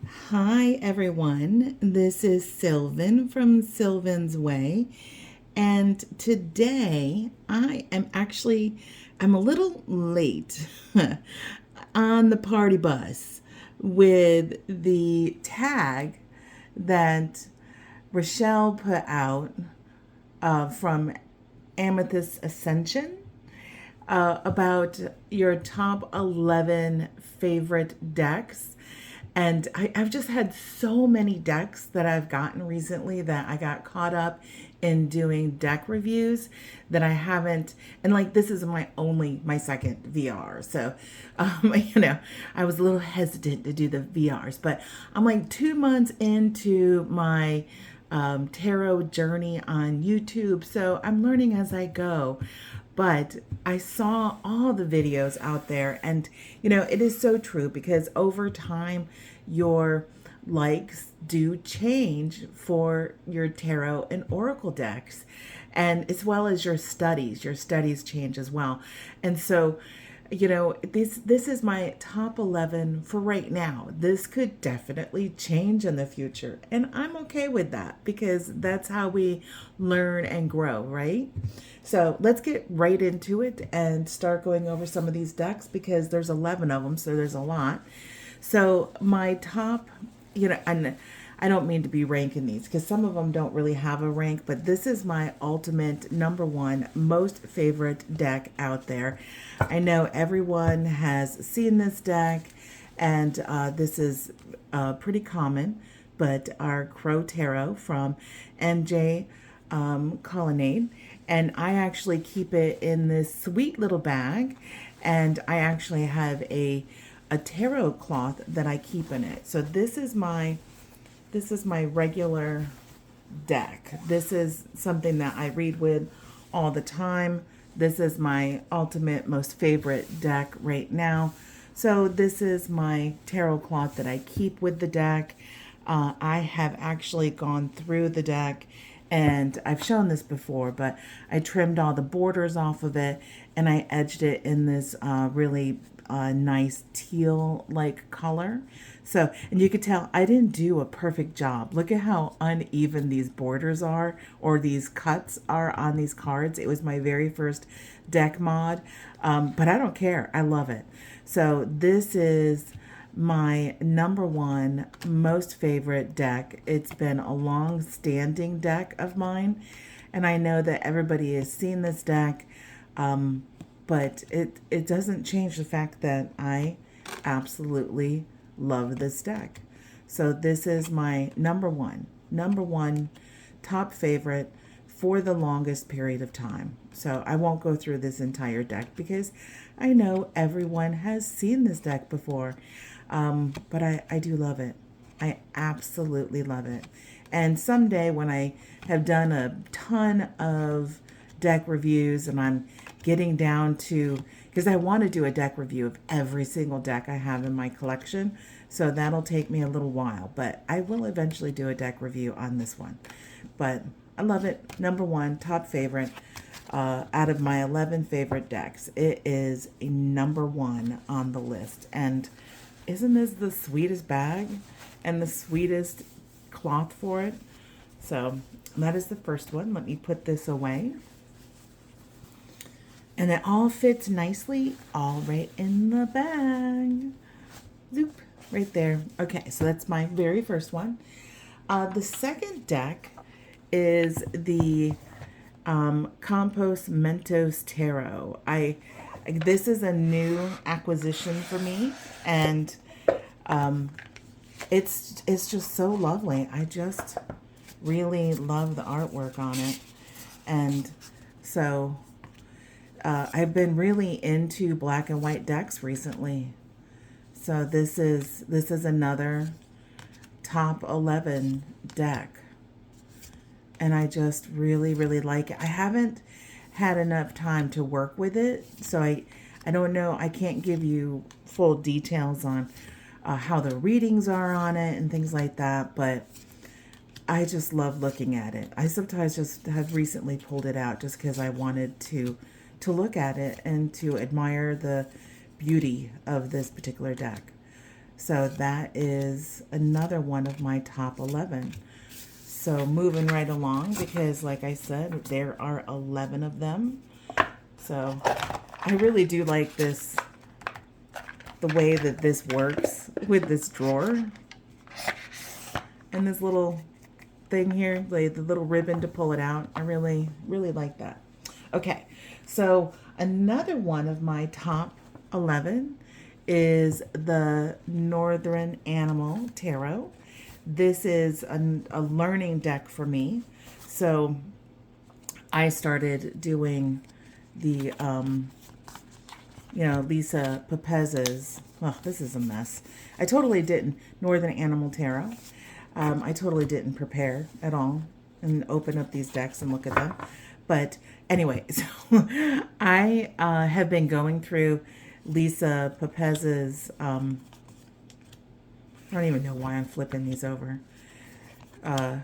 Hi everyone, this is Sylvan from Sylvan's Way, and today I'm a little late on the party bus with the tag that Rochelle put out from Amethyst Ascension about your top 11 favorite decks. And I've just had so many decks that I've gotten recently that I got caught up in doing deck reviews that I haven't. And like, this is my second VR. So, I was a little hesitant to do the VRs, but I'm like 2 months into my tarot journey on YouTube. So I'm learning as I go. But I saw all the videos out there, and it is so true because over time, your likes do change for your tarot and oracle decks, and as well as your studies change as well. And so, this is my top 11 for right now. This could definitely change in the future, and I'm okay with that because that's how we learn and grow, right? So let's get right into it and start going over some of these decks because there's 11 of them, so there's a lot. So my top, and I don't mean to be ranking these because some of them don't really have a rank, but this is my ultimate number one most favorite deck out there. I know everyone has seen this deck, and this is pretty common, but our Crow Tarot from MJ Cullinane. And I actually keep it in this sweet little bag, and I actually have a tarot cloth that I keep in it. So this is my regular deck. This is something that I read with all the time. This is my ultimate most favorite deck right now. So this is my tarot cloth that I keep with the deck. I have actually gone through the deck, and I've shown this before, but I trimmed all the borders off of it and I edged it in this really nice teal like color. So, and you could tell I didn't do a perfect job. Look at how uneven these borders are, or these cuts are on these cards. It was my very first deck mod, but I don't care. I love it. So this is my number one most favorite deck. It's been a long standing deck of mine, and I know that everybody has seen this deck, but it doesn't change the fact that I absolutely love this deck. So this is my number one top favorite for the longest period of time. So I won't go through this entire deck because I know everyone has seen this deck before. But I do love it. I absolutely love it. And someday when I have done a ton of deck reviews and I'm getting down to, because I want to do a deck review of every single deck I have in my collection. So that'll take me a little while, but I will eventually do a deck review on this one. But I love it. Number one, top favorite. Out of my 11 favorite decks, it is a number one on the list. And isn't this the sweetest bag and the sweetest cloth for it? So that is the first one. Let me put this away. And it all fits nicely, all right in the bag. Zoop, right there. Okay, so that's my very first one. The second deck is the Compos Mentos Tarot. This is a new acquisition for me, and it's just so lovely. I just really love the artwork on it, and so I've been really into black and white decks recently. So this is another top 11 deck, and I just really like it. I haven't had enough time to work with it, so I don't know. I can't give you full details on how the readings are on it and things like that, but I just love looking at it. I sometimes just have recently pulled it out just because I wanted to look at it and to admire the beauty of this particular deck. So that is another one of my top 11. So moving right along, because like I said, there are 11 of them. So I really do like this, the way that this works with this drawer. And this little thing here, like the little ribbon to pull it out. I really, really like that. Okay, so another one of my top 11 is the Northern Animal Tarot. This is a learning deck for me. So I started doing the, Lisa Pepez's, oh, this is a mess. I totally didn't, Northern Animal Tarot. I totally didn't prepare at all and open up these decks and look at them. But anyway, so I have been going through Lisa Pepez's, I don't even know why I'm flipping these over. I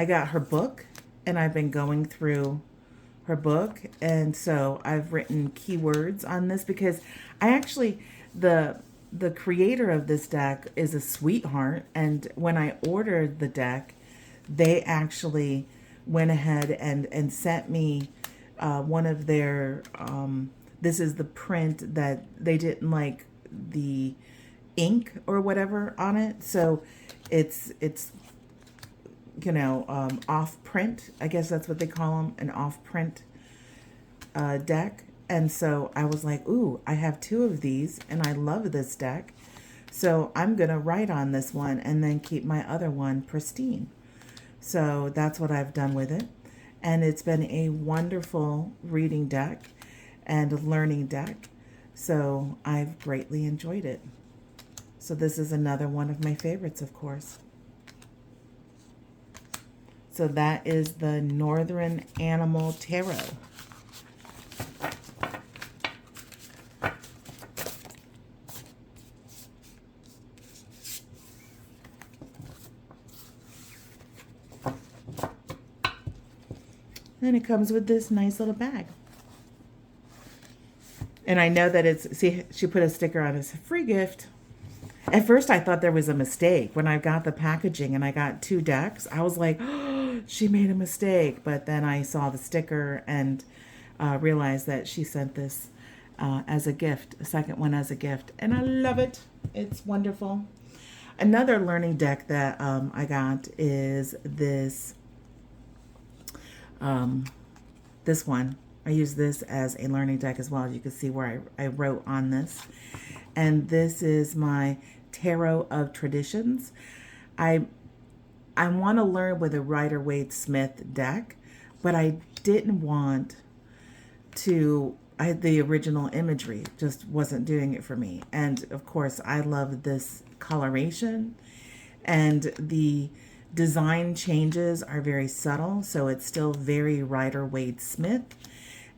got her book, and I've been going through her book. And so I've written keywords on this because I actually, the creator of this deck is a sweetheart. And when I ordered the deck, they actually went ahead and sent me one of their, this is the print that they didn't like the ink or whatever on it. So it's off print. I guess that's what they call them, an off print deck. And so I was like, ooh, I have two of these and I love this deck. So I'm going to write on this one and then keep my other one pristine. So that's what I've done with it. And it's been a wonderful reading deck and learning deck. So I've greatly enjoyed it. So this is another one of my favorites, of course. So that is the Northern Animal Tarot. And it comes with this nice little bag. And I know that it's, see, she put a sticker on it, it's a free gift. At first I thought there was a mistake. When I got the packaging and I got two decks, I was like, oh, she made a mistake. But then I saw the sticker and realized that she sent this as a gift, a second one as a gift. And I love it. It's wonderful. Another learning deck that I got is this, this one. I use this as a learning deck as well. You can see where I wrote on this. And this is my Tarot of Traditions. I want to learn with a Rider-Waite-Smith deck, but I didn't want to, the original imagery just wasn't doing it for me. And of course, I love this coloration, and the design changes are very subtle, so it's still very Rider-Waite-Smith.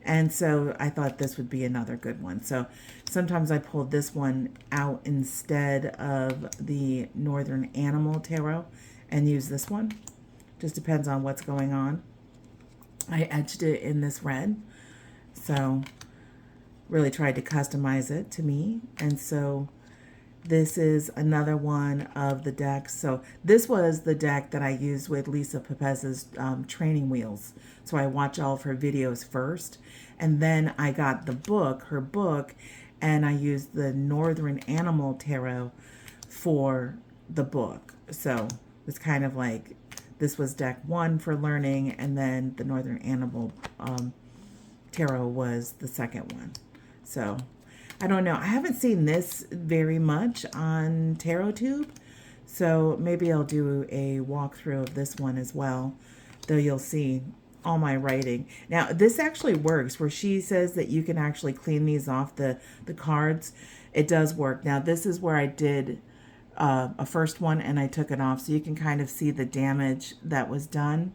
And so I thought this would be another good one. So sometimes I pulled this one out instead of the Northern Animal Tarot and use this one. Just depends on what's going on. I etched it in this red. So really tried to customize it to me. And so this is another one of the decks. So this was the deck that I used with Lisa Pepez's training wheels. So I watch all of her videos first. And then I got the book, her book, and I used the Northern Animal Tarot for the book. So it's kind of like, this was deck one for learning, and then the Northern Animal Tarot was the second one. So I don't know. I haven't seen this very much on TarotTube, so maybe I'll do a walkthrough of this one as well, though you'll see all my writing. Now, this actually works, where she says that you can actually clean these off the cards. It does work. Now, this is where I did a first one and I took it off, so you can kind of see the damage that was done.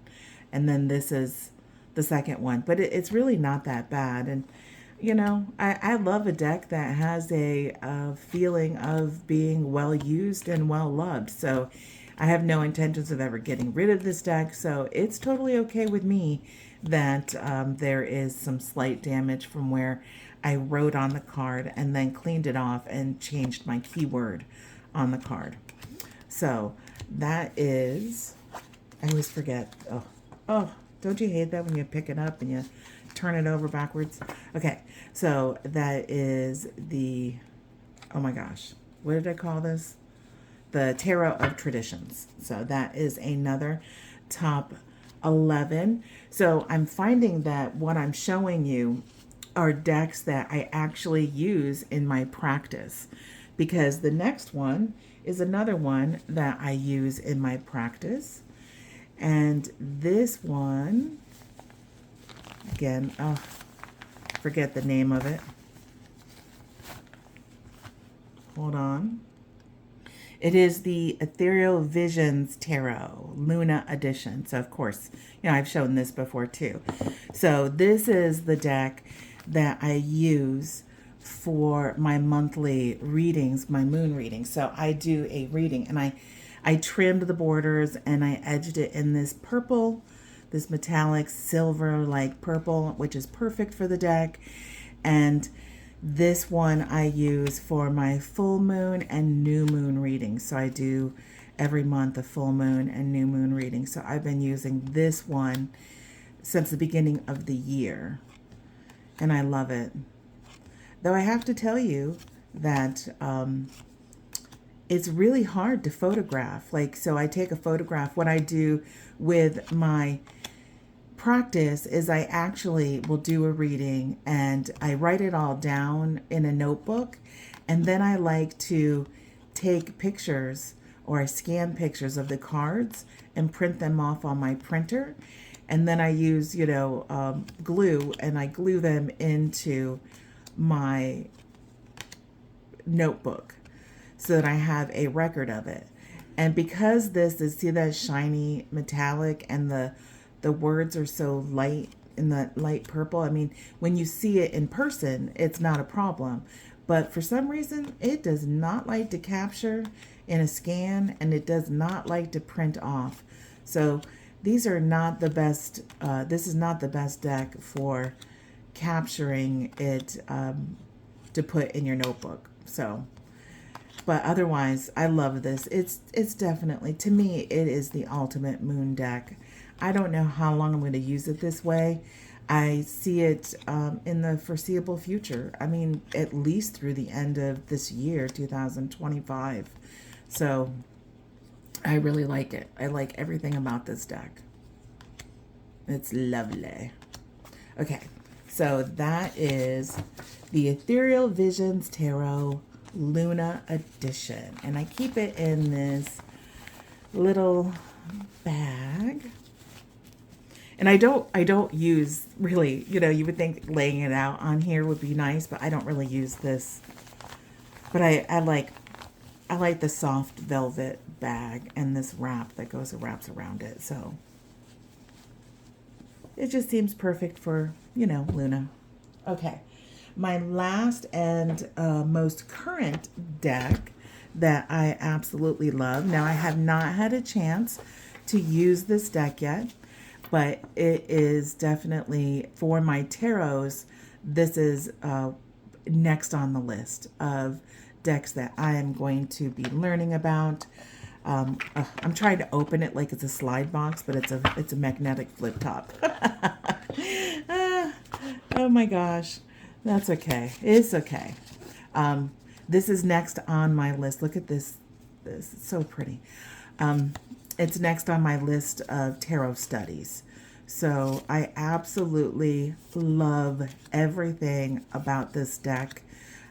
And then this is the second one, but it's really not that bad. And you know, I love a deck that has a feeling of being well used and well loved. So I have no intentions of ever getting rid of this deck. So it's totally okay with me that there is some slight damage from where I wrote on the card and then cleaned it off and changed my keyword on the card. So that is, I always forget. Oh, don't you hate that when you pick it up and you turn it over backwards? Okay, so that is the, oh my gosh, what did I call this? The Tarot of Traditions. So that is another top 11. So I'm finding that what I'm showing you are decks that I actually use in my practice, because the next one is another one that I use in my practice. And this one, again, forget the name of it. Hold on. It is the Ethereal Visions Tarot, Luna Edition. So, of course, I've shown this before too. So, this is the deck that I use for my monthly readings, my moon readings. So, I do a reading, and I trimmed the borders and I edged it in this purple, this metallic silver-like purple, which is perfect for the deck. And this one I use for my full moon and new moon readings. So I do every month a full moon and new moon reading. So I've been using this one since the beginning of the year, and I love it. Though I have to tell you that it's really hard to photograph. So I take a photograph. What I do with my practice is I actually will do a reading and I write it all down in a notebook, and then I like to take pictures, or I scan pictures of the cards and print them off on my printer, and then I use glue, and I glue them into my notebook so that I have a record of it. And because this is, see that shiny metallic, and the words are so light in that light purple. I mean, when you see it in person, it's not a problem. But for some reason, it does not like to capture in a scan, and it does not like to print off. So these are not the best, this is not the best deck for capturing it to put in your notebook. So, but otherwise, I love this. It's definitely, to me, it is the ultimate moon deck. I don't know how long I'm going to use it this way. I see it in the foreseeable future. I mean, at least through the end of this year, 2025. So I really like it. I like everything about this deck. It's lovely. Okay, so that is the Ethereal Visions Tarot Luna Edition. And I keep it in this little bag. And I don't use, really, you would think laying it out on here would be nice, but I don't really use this. But I like the soft velvet bag and this wrap that wraps around it. So it just seems perfect for, Luna. Okay. My last and most current deck that I absolutely love. Now, I have not had a chance to use this deck yet, but it is definitely, for my tarots, this is next on the list of decks that I am going to be learning about. I'm trying to open it like it's a slide box, but it's a magnetic flip top. Oh my gosh. That's okay. It's okay. This is next on my list. Look at this. It's so pretty. It's next on my list of tarot studies. So I absolutely love everything about this deck.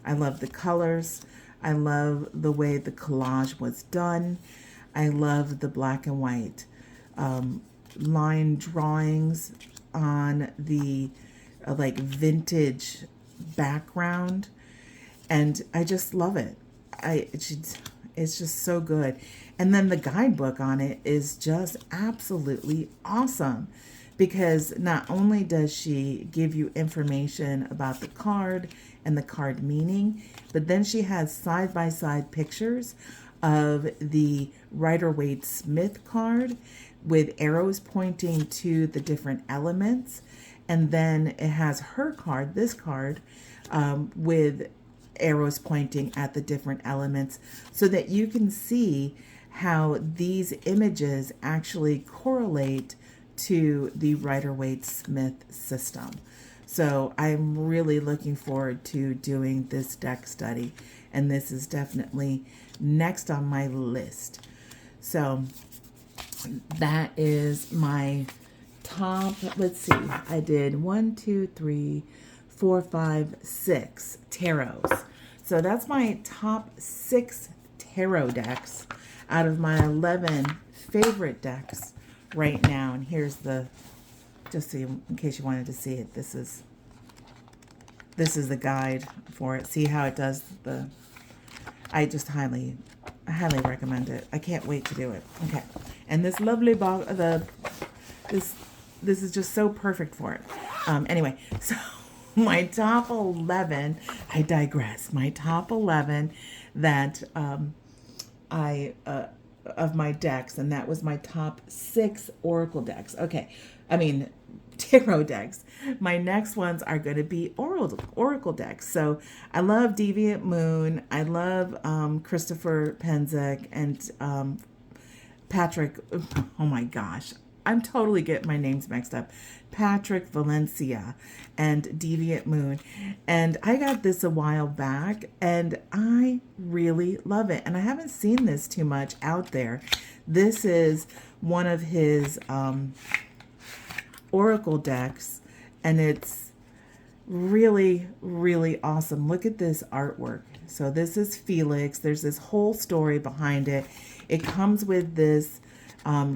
I love the colors. I love the way the collage was done. I love the black and white line drawings on the vintage background, and I just love it. It's just so good. And then the guidebook on it is just absolutely awesome, because not only does she give you information about the card and the card meaning, but then she has side-by-side pictures of the Rider-Waite-Smith card with arrows pointing to the different elements. And then it has her card, this card, with arrows pointing at the different elements so that you can see how these images actually correlate to the Rider-Waite-Smith system. So I'm really looking forward to doing this deck study, and this is definitely next on my list. So that is my top, let's see, I did 1, 2, 3, 4, 5, 6 tarots. So that's my top 6 tarot decks out of my 11 favorite decks right now. And here's the, just so you, in case you wanted to see it, this is the guide for it. See how it does the, I just highly recommend it. I can't wait to do it. Okay. And this lovely box, this is just so perfect for it. Anyway, so my top 11, I digress. My top 11 that of my decks, and that was my top 6 oracle decks. Okay, I mean tarot decks. My next ones are going to be oracle decks. So I love Deviant Moon. I love Christopher Penzek and Patrick. Oh my gosh, I'm totally getting my names mixed up. Patrick Valenza and Deviant Moon. And I got this a while back and I really love it. And I haven't seen this too much out there. This is one of his oracle decks, and it's really, really awesome. Look at this artwork. So this is Felix. There's this whole story behind it. It comes with this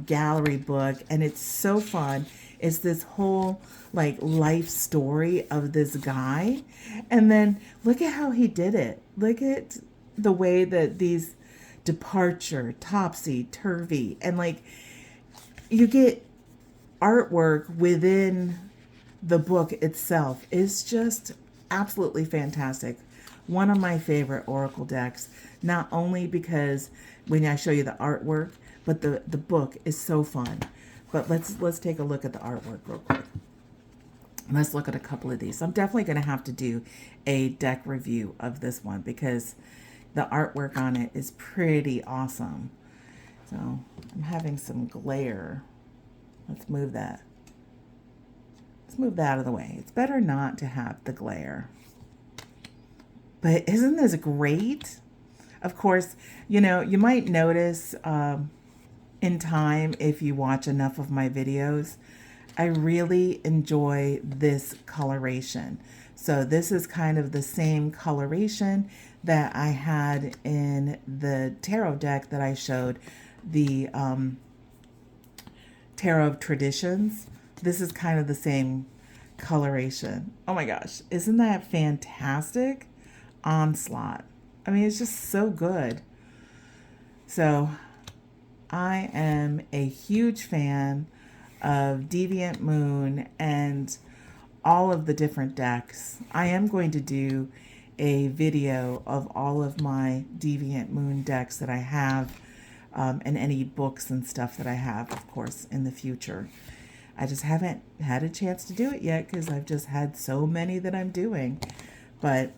gallery book, and it's so fun. It's this whole like life story of this guy, and then look at how he did it. Look at the way that these departure, topsy-turvy, and like you get artwork within the book itself is just absolutely fantastic. One of my favorite oracle decks, not only because when I show you the artwork, but the book is so fun. But let's take a look at the artwork real quick. Let's look at a couple of these. I'm definitely going to have to do a deck review of this one because the artwork on it is pretty awesome. So I'm having some glare. Let's move that. Let's move that out of the way. It's better not to have the glare. But isn't this great? Of course, you know, you might notice in time if you watch enough of my videos, I really enjoy this coloration. So this is kind of the same coloration that I had in the tarot deck that I showed, the Tarot of Traditions. This is kind of the same coloration. Oh my gosh, isn't that fantastic? Onslaught. I mean, it's just so good. So I am a huge fan of Deviant Moon and all of the different decks. I am going to do a video of all of my Deviant Moon decks that I have, and any books and stuff that I have, of course, in the future. I just haven't had a chance to do it yet because I've just had so many that I'm doing. But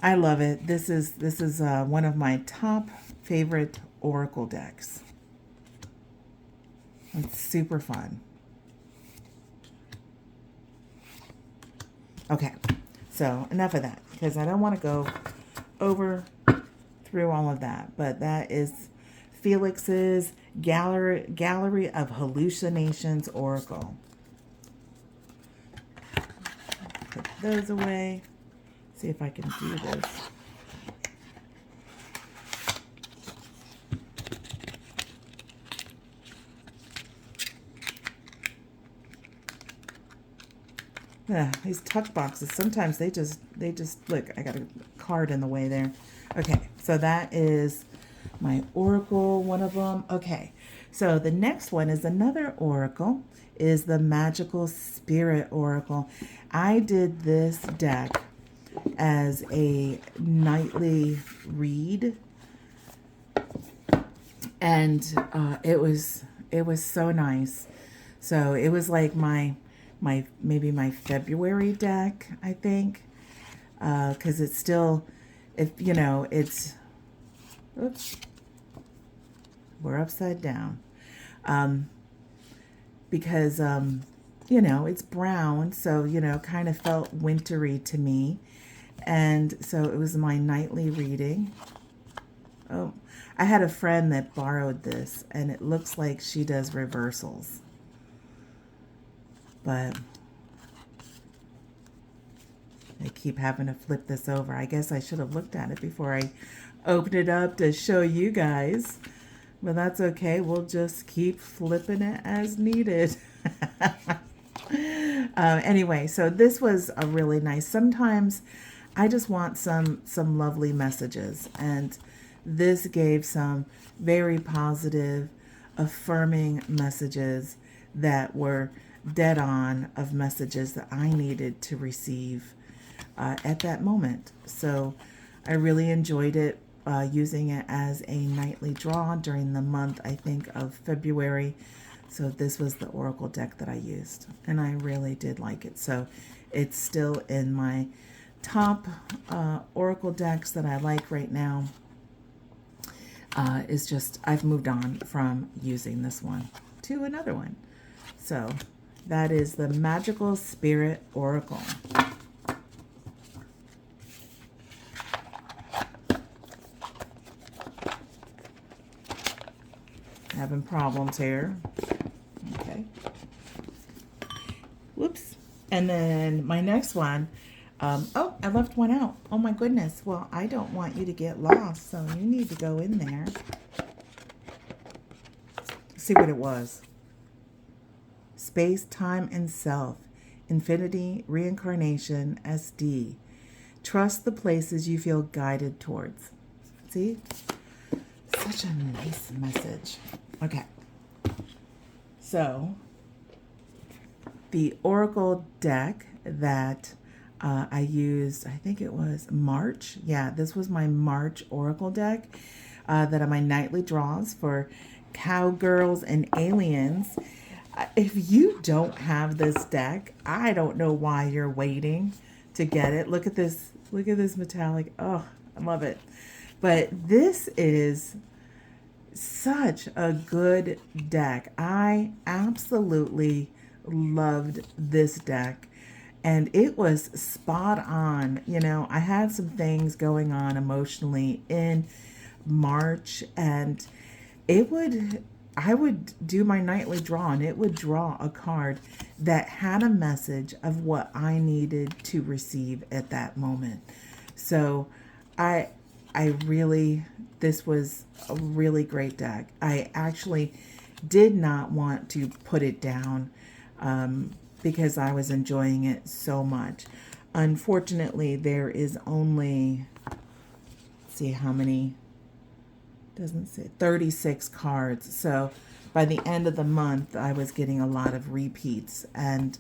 I love it. This is one of my top favorite oracle decks. It's super fun. Okay, so enough of that because I don't want to go through all of that. But that is Felix's Gallery of Hallucinations Oracle. Put those away. See if I can do this. Yeah, these tuck boxes, sometimes they just look, I got a card in the way there. Okay, so that is my oracle, one of them. Okay, so the next one is another oracle, is the Magical Spirit Oracle. I did this deck as a nightly read, and it was so nice. So it was like my maybe my February deck, I think. because it's still, if you know, it's, oops, we're upside down. Um, because, you know, it's brown, so, you know, kind of felt wintry to me. And so it was my nightly reading. Oh, I had a friend that borrowed this, and it looks like she does reversals. But I keep having to flip this over. I guess I should have looked at it before I opened it up to show you guys. But that's okay. We'll just keep flipping it as needed. Anyway, so this was a really nice. Sometimes I just want some lovely messages, and this gave some very positive, affirming messages that were dead on of messages that I needed to receive at that moment. So I really enjoyed it, using it as a nightly draw during the month, I think, of February. So this was the Oracle deck that I used, and I really did like it. So it's still in my top Oracle decks that I like right now. Is just, I've moved on from using this one to another one. So that is the Magical Spirit Oracle. Having problems here. Okay. Whoops. And then my next one. Oh, I left one out. Oh my goodness. Well, I don't want you to get lost, so you need to go in there. See what it was. Space, Time, and Self. Infinity, Reincarnation, SD. Trust the places you feel guided towards. See? Such a nice message. Okay. So, the Oracle deck that I used, I think it was March. Yeah, this was my March Oracle deck that are my nightly draws for Cowgirls and Aliens. If you don't have this deck, I don't know why you're waiting to get it. Look at this. Look at this metallic. Oh, I love it. But this is such a good deck. I absolutely loved this deck, and it was spot on. You know, I had some things going on emotionally in March, and I would do my nightly draw, and it would draw a card that had a message of what I needed to receive at that moment. So I really, this was a really great deck. I actually did not want to put it down because I was enjoying it so much. Unfortunately, there is only, let's see how many, doesn't say, 36 cards. So by the end of the month, I was getting a lot of repeats, and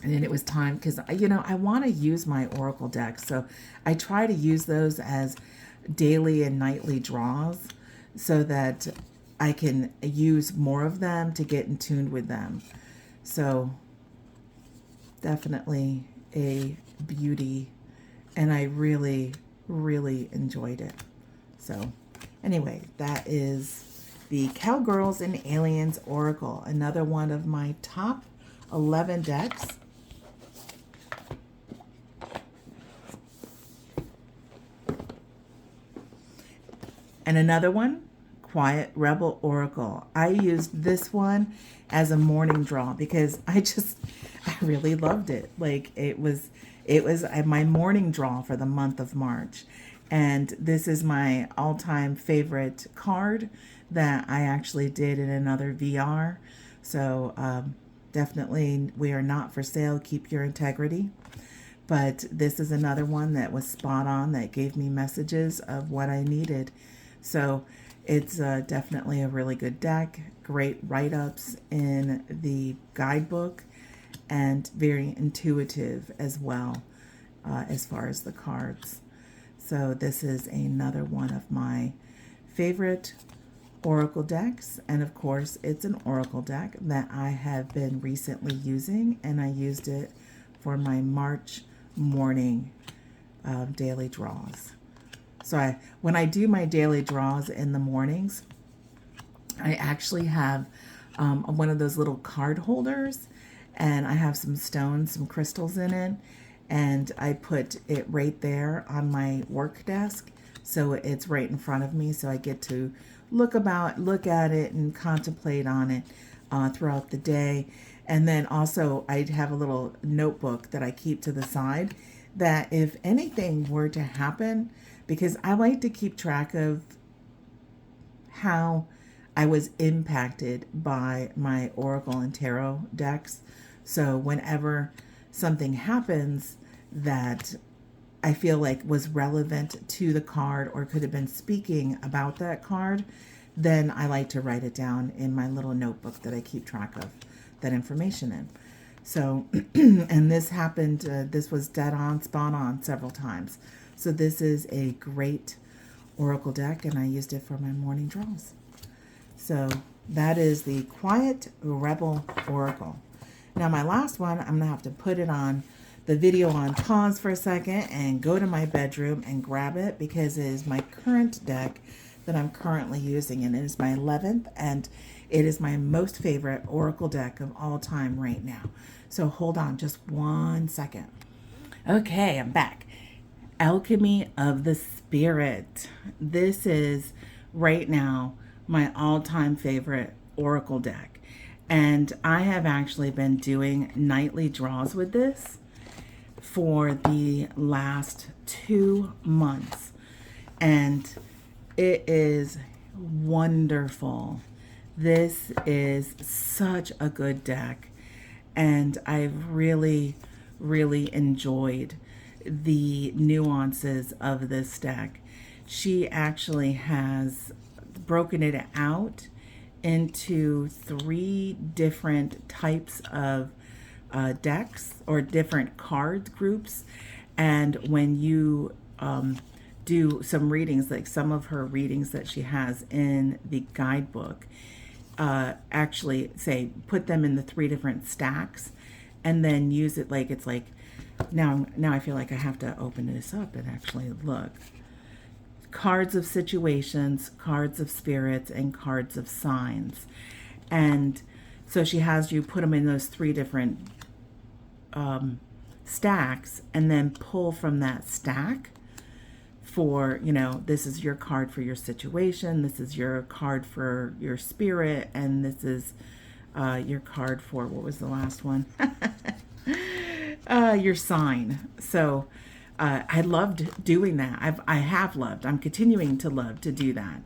then it was time, because, you know, I want to use my Oracle deck. So I try to use those as daily and nightly draws so that I can use more of them to get in tune with them. So definitely a beauty, and I really, really enjoyed it. So anyway, that is the Cowgirls and Aliens Oracle, another one of my top 11 decks. And another one, Quiet Rebel Oracle. I used this one as a morning draw because I really loved it. Like it was my morning draw for the month of March. And this is my all-time favorite card that I actually did in another VR. So definitely, we are not for sale. Keep your integrity. But this is another one that was spot on, that gave me messages of what I needed. So it's definitely a really good deck. Great write-ups in the guidebook, and very intuitive as well as far as the cards. So this is another one of my favorite Oracle decks. And of course, it's an Oracle deck that I have been recently using, and I used it for my March morning daily draws. So when I do my daily draws in the mornings, I actually have one of those little card holders, and I have some stones, some crystals in it, and I put it right there on my work desk, so it's right in front of me, so I get to look at it and contemplate on it throughout the day. And then also I have a little notebook that I keep to the side, that if anything were to happen, because I like to keep track of how I was impacted by my Oracle and Tarot decks. So whenever something happens that I feel like was relevant to the card or could have been speaking about that card, then I like to write it down in my little notebook that I keep track of that information in. So, and this happened, this was dead on, spot on several times. So this is a great Oracle deck, and I used it for my morning draws. So that is the Quiet Rebel Oracle. Now my last one, I'm going to have to put it on the video on pause for a second and go to my bedroom and grab it, because it is my current deck that I'm currently using, and it is my 11th, and it is my most favorite Oracle deck of all time right now. So hold on just 1 second. Okay, I'm back. Alchemy of the Spirit. This is right now my all-time favorite Oracle deck, and I have actually been doing nightly draws with this for the last 2 months, and it is wonderful. This is such a good deck, and I've really enjoyed the nuances of this deck. She actually has broken it out into 3 different types of decks, or different card groups. And when you do some readings, like some of her readings that she has in the guidebook, actually say put them in the 3 different stacks, and then use it like it's like, now I feel like I have to open this up and actually look. Cards of situations, cards of spirits, and cards of signs. And so she has you put them in those 3 different stacks, and then pull from that stack for, this is your card for your situation, this is your card for your spirit, and this is your card for, what was the last one? Your sign. So I loved doing that. I'm continuing to love to do that.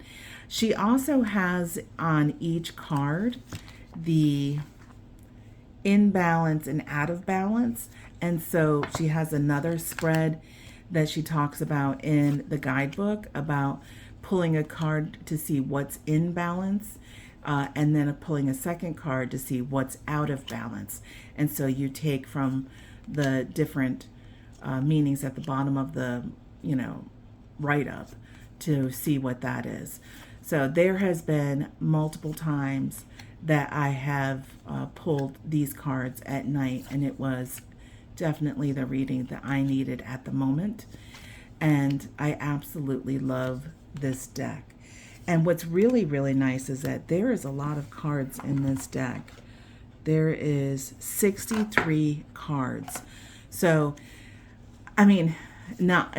She also has on each card the in balance and out of balance. And so she has another spread that she talks about in the guidebook about pulling a card to see what's in balance, and then pulling a second card to see what's out of balance. And so you take from the different meanings at the bottom of the, write-up to see what that is. So there has been multiple times that I have pulled these cards at night, and it was definitely the reading that I needed at the moment. And I absolutely love this deck. And what's really nice is that there is a lot of cards in this deck. There is 63 cards. So, I mean, not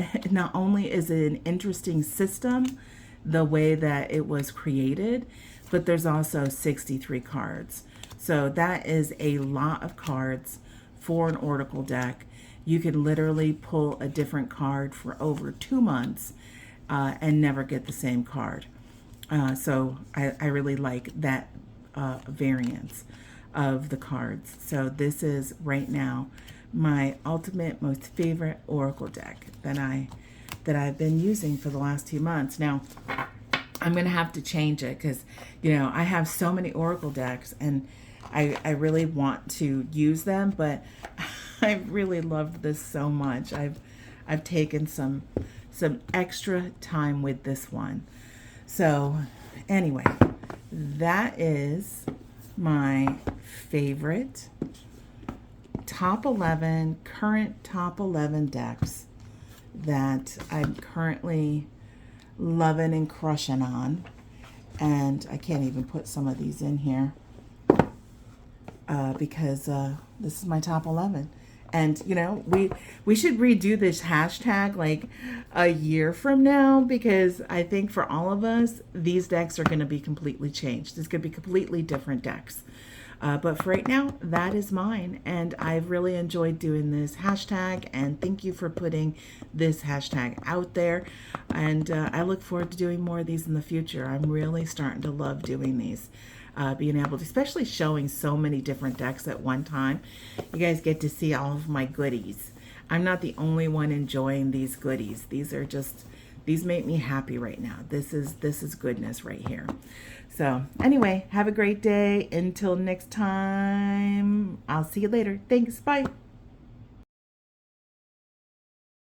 only is it an interesting system, the way that it was created, but there's also 63 cards. So that is a lot of cards for an Oracle deck. You can literally pull a different card for over 2 months and never get the same card. So I really like that variance of the cards. So this is right now my ultimate, most favorite Oracle deck that I've been using for the last 2 months. Now, I'm going to have to change it because, I have so many Oracle decks, and I really want to use them, but I really loved this so much. I've taken some extra time with this one. So anyway, that is my favorite top 11, current top 11 decks that I'm currently loving and crushing on. And I can't even put some of these in here because this is my top 11. And, you know, we should redo this hashtag like a year from now, because I think for all of us, these decks are going to be completely changed. It's going to be completely different decks. But for right now, that is mine. And I've really enjoyed doing this hashtag. And thank you for putting this hashtag out there. And I look forward to doing more of these in the future. I'm really starting to love doing these. Being able to, especially showing so many different decks at one time. You guys get to see all of my goodies. I'm not the only one enjoying these goodies. These are just, these make me happy right now. This is goodness right here. So anyway, have a great day. Until next time, I'll see you later. Thanks. Bye.